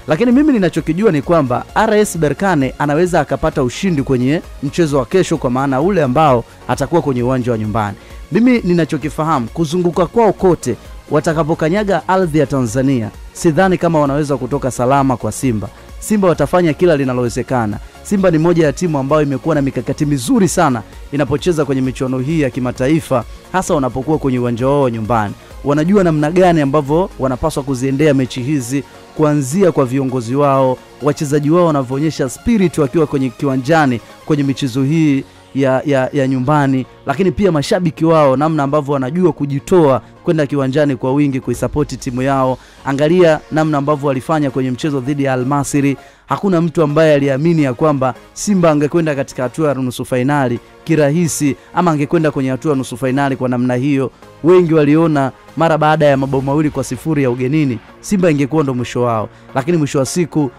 Lakini mimi ninachokijua ni kwamba RS Berkane anaweza akapata ushindi kwenye mchezo wa kesho, kwa maana ule ambao atakuwa kwenye uwanja wa nyumbani. Mimi ninachokifahamu, kuzunguka kwao kote watakapokanyaga ardhi ya Tanzania, sidhani kama wanaweza kutoka salama kwa Simba. Simba watafanya kila linalowezekana. Simba ni moja ya timu ambayo imekuwa na mikakati mizuri sana inapocheza kwenye michuano hii ya kimataifa, hasa wanapokuwa kwenye uwanja wao nyumbani. Wanajua namna gani ambavyo wanapaswa kuziendea mechi hizi, kuanzia kwa viongozi wao, wachezaji wao wanavyoonyesha spirit wakiwa kwenye kiwanjani kwenye michezo hii ya nyumbani, lakini pia mashabiki wao namna ambavyo wanajua kujitoa kwenda kiwanjani kwa wingi kuisupport timu yao. Angalia namna ambavyo walifanya kwenye mchezo dhidi ya Al Masry. Hakuna mtu ambaye aliamini ya kwamba Simba angekwenda katika hatua ya nusu finali kirahisi, ama angekwenda kwenye hatua ya nusu finali kwa namna hiyo. Wengi waliona mara baada ya mabao 2-0 ya ugenini Simba ingekuwa ndo mwisho wao, lakini mwisho wa siku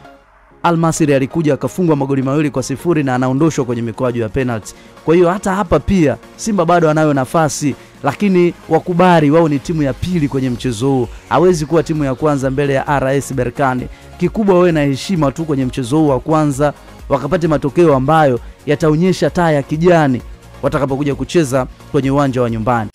Al Masry alikuja akafungwa magoli 2-0 na anaondoshwa kwenye mikwaju ya penalty. Kwa hiyo hata hapa pia Simba bado anayo nafasi, lakini wakubali wao ni timu ya pili kwenye mchezo huu. Hawezi kuwa timu ya kwanza mbele ya RS Berkane. Kikubwa wewe na heshima tu kwenye mchezo huu wa kwanza, wakapate matokeo ambayo yataonyesha taa ya kijani watakapokuja kucheza kwenye uwanja wa nyumbani.